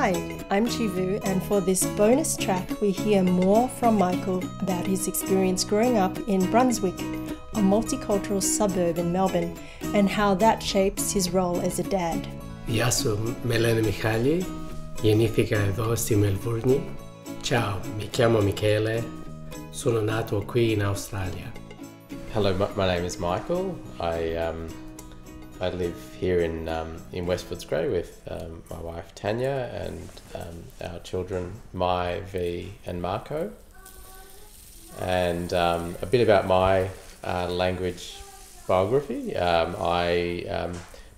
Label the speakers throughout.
Speaker 1: Hi, I'm Chivu, and for this bonus track we hear more from Michael about his experience growing up in Brunswick, a multicultural suburb in Melbourne, and how that shapes his role as a dad.
Speaker 2: Γεια σου, με λένε Μιχάλη, γεννήθηκα εδώ στη Μελβούρνη. Ciao, mi chiamo Michele, sono nato qui in Australia.
Speaker 3: Hello, my name is Michael. I live here in West Footscray with my wife Tanya and our children Mai, V and Marco. And a bit about my language biography.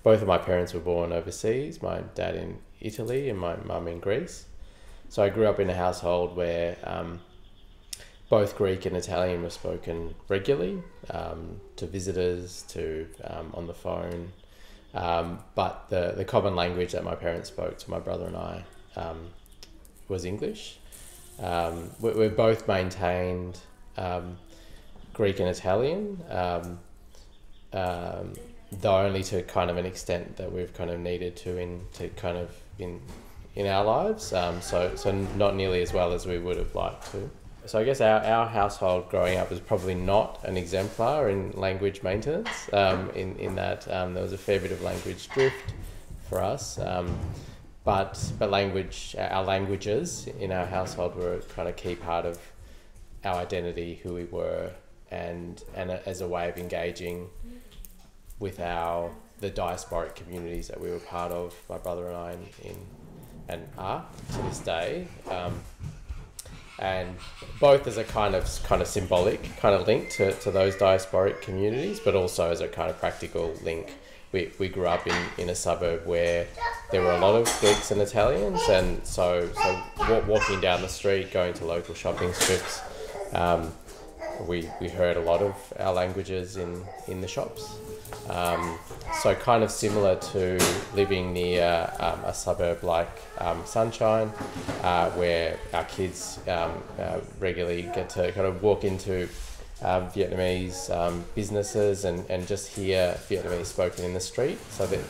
Speaker 3: Both of my parents were born overseas, my dad in Italy and my mum in Greece. So I grew up in a household where both Greek and Italian were spoken regularly to visitors, to on the phone. But the common language that my parents spoke to my brother and I was English. We've both maintained Greek and Italian, though only to kind of an extent that we've kind of needed to in our lives. So not nearly as well as we would have liked to. So I guess our household growing up was probably not an exemplar in language maintenance, in that there was a fair bit of language drift for us. But our languages in our household were a kind of key part of our identity, who we were, and as a way of engaging with the diasporic communities that we were part of, my brother and I, and are to this day. And both as a kind of symbolic kind of link to those diasporic communities, but also as a kind of practical link. We grew up in a suburb where there were a lot of Greeks and Italians, and so walking down the street, going to local shopping strips, we heard a lot of our languages in the shops. So kind of similar to living near a suburb like Sunshine, where our kids regularly get to kind of walk into Vietnamese businesses and just hear Vietnamese spoken in the street. So that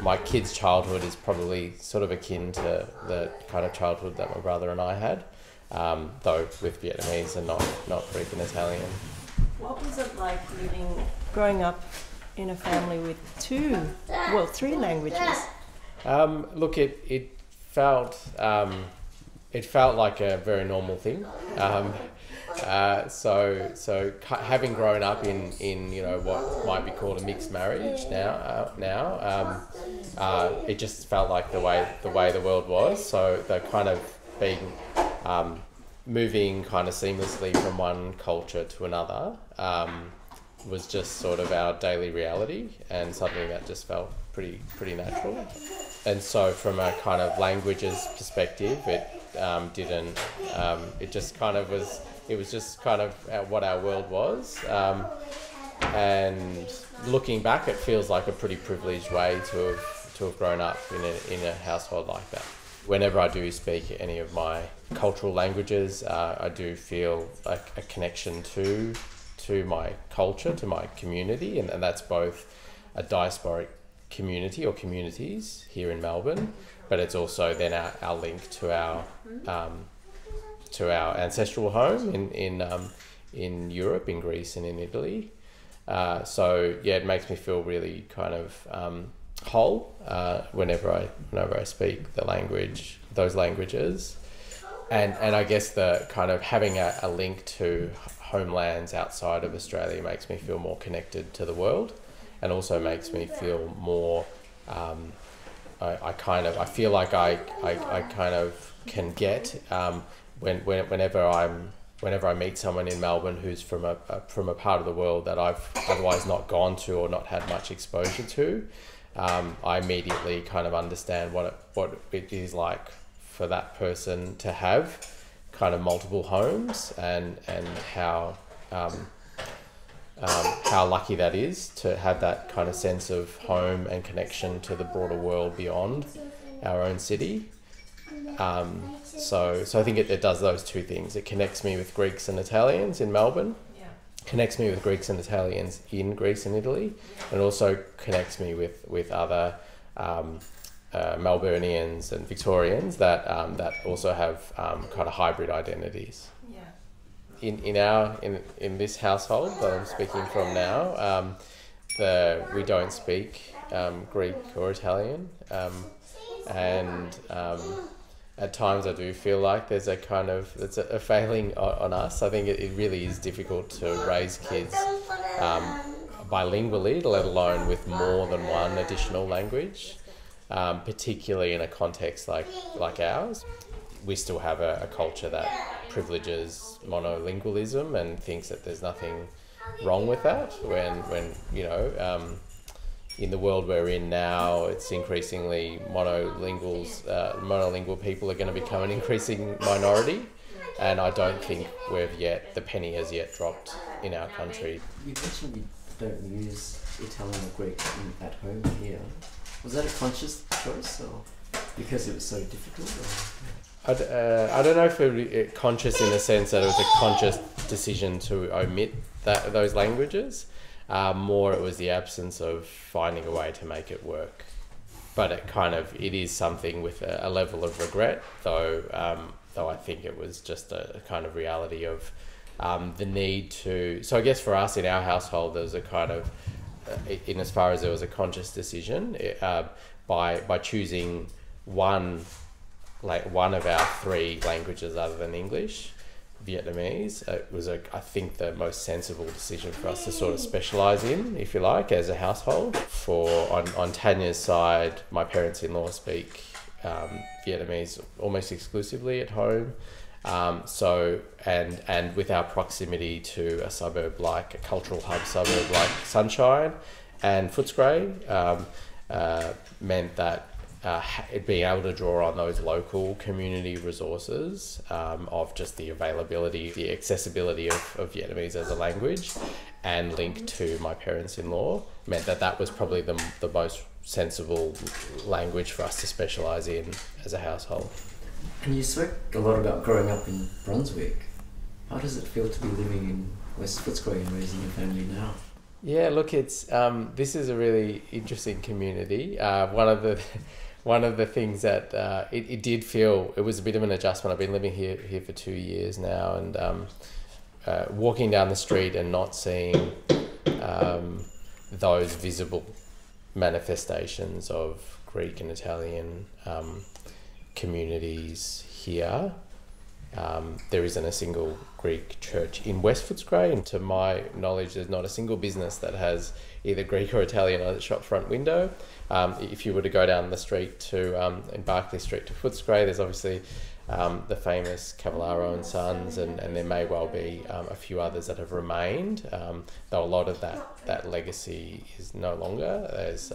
Speaker 3: my kids' childhood is probably sort of akin to the kind of childhood that my brother and I had, though with Vietnamese and not Greek and Italian.
Speaker 1: What was it like growing up in a family with three languages?
Speaker 3: Look, it felt like a very normal thing. So having grown up in what might be called a mixed marriage now, it just felt like the way the world was. So the kind of being moving kind of seamlessly from one culture to another was just sort of our daily reality, and something that just felt pretty natural. And so from a kind of languages perspective, it didn't. It just kind of was. It was just kind of what our world was. And looking back, it feels like a pretty privileged way to have grown up in a household like that. Whenever I do speak any of my cultural languages, I do feel like a connection to my culture, to my community, and that's both a diasporic community or communities here in Melbourne, but it's also then our link to our ancestral home in Europe, in Greece and in Italy. So yeah, it makes me feel really kind of whole whenever I speak those languages, and I guess the kind of having a link to homelands outside of Australia makes me feel more connected to the world, and also makes me feel more. I feel like I kind of can get whenever I meet someone in Melbourne who's from a part of the world that I've otherwise not gone to or not had much exposure to. I immediately kind of understand what it is like for that person to have kind of multiple homes, and how lucky that is to have that kind of sense of home and connection to the broader world beyond our own city. So I think it does those two things. It connects me with Greeks and Italians in Melbourne, connects me with Greeks and Italians in Greece and Italy, and also connects me with other Melburnians and Victorians that that also have kind of hybrid identities. In this household that I'm speaking from now, we don't speak Greek or Italian, and at times I do feel like there's a kind of it's a failing on us. I think it really is difficult to raise kids bilingually, let alone with more than one additional language, particularly in a context like ours. We still have a culture that privileges monolingualism and thinks that there's nothing wrong with that when in the world we're in now, it's increasingly monolingual people are going to become an increasing minority, and I don't think the penny has yet dropped in our country.
Speaker 4: You mentioned you don't use Italian or Greek at home here. Was that a conscious choice, or because it was so difficult?
Speaker 3: I don't know if it conscious in the sense that it was a conscious decision to omit those languages. More it was the absence of finding a way to make it work. But it is something with a level of regret, though I think it was just a kind of reality of the need to... So I guess for us in our household, there was a kind of, in as far as there was a conscious decision, by choosing one of our three languages other than English, Vietnamese, it was I think the most sensible decision for us to sort of specialise in, if you like, as a household. On Tanya's side, my parents-in-law speak Vietnamese almost exclusively at home. So with our proximity to a suburb a cultural hub suburb like Sunshine and Footscray, meant that being able to draw on those local community resources of just the availability, the accessibility of Vietnamese as a language, and link to my parents-in-law meant that was probably the most sensible language for us to specialise in as a household.
Speaker 4: And you spoke a lot about growing up in Brunswick. How does it feel to be living in West Footscray and raising your family now?
Speaker 3: Yeah, look, it's this is a really interesting community. One of the things that it did feel, it was a bit of an adjustment. I've been living here for 2 years now, and walking down the street and not seeing those visible manifestations of Greek and Italian communities here. There isn't a single Greek church in West Footscray, and to my knowledge there's not a single business that has either Greek or Italian on its shop front window. If you were to go down the street in Barclay Street to Footscray, there's obviously the famous Cavallaro and Sons, and there may well be a few others that have remained, though a lot of that legacy is no longer. There's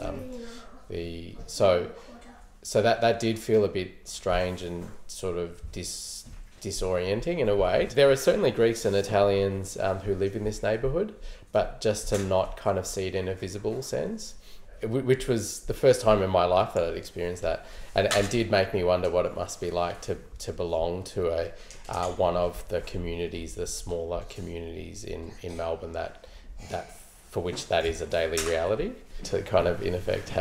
Speaker 3: so that did feel a bit strange and sort of disorienting in a way. There are certainly Greeks and Italians who live in this neighbourhood, but just to not kind of see it in a visible sense, which was the first time in my life that I'd experienced that, and did make me wonder what it must be like to belong to one of the communities, the smaller communities in Melbourne that for which that is a daily reality. To kind of in effect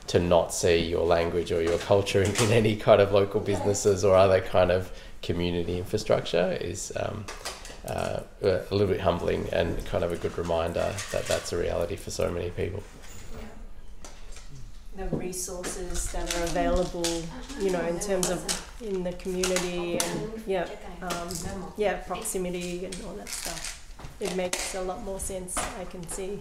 Speaker 3: to not see your language or your culture in any kind of local businesses or other kind of community infrastructure is a little bit humbling, and kind of a good reminder that that's a reality for so many people.
Speaker 1: The resources that are available, in terms of in the community, and proximity and all that stuff. It makes a lot more sense. I can see,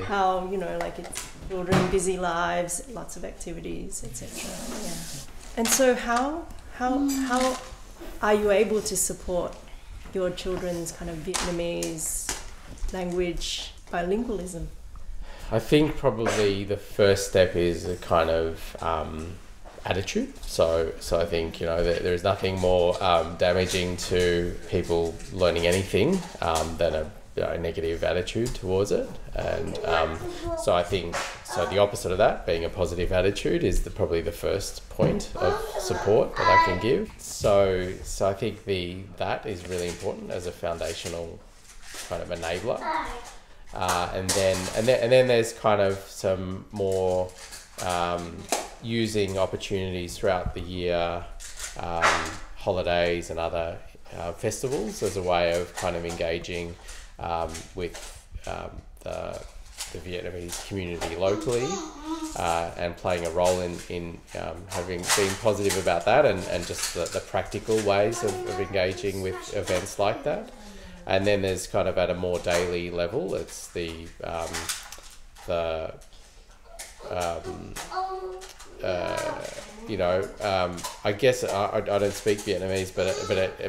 Speaker 1: how it's children, busy lives, lots of activities, etc. Yeah. And so how are you able to support your children's kind of Vietnamese language bilingualism?
Speaker 3: I think probably the first step is a kind of attitude. So I think there is nothing more damaging to people learning anything than a negative attitude towards it, and so I think the opposite of that, being a positive attitude, is probably the first point of support that I can give. So I think that is really important as a foundational kind of enabler. And then there's kind of some more using opportunities throughout the year, holidays and other festivals as a way of kind of engaging with the Vietnamese community locally, and playing a role in having been positive about that, and just the practical ways of engaging with events like that. And then there's kind of at a more daily level, it's I guess I don't speak Vietnamese, but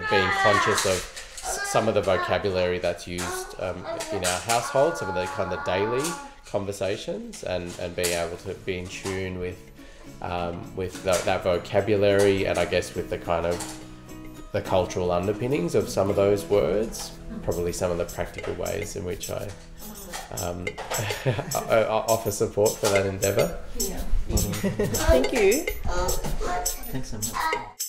Speaker 3: being conscious of some of the vocabulary that's used in our household, some of the kind of daily conversations, and being able to be in tune with that vocabulary, and I guess with the kind of the cultural underpinnings of some of those words, probably some of the practical ways in which I offer support for that endeavour.
Speaker 1: Yeah. Thank you.
Speaker 4: Thanks so much.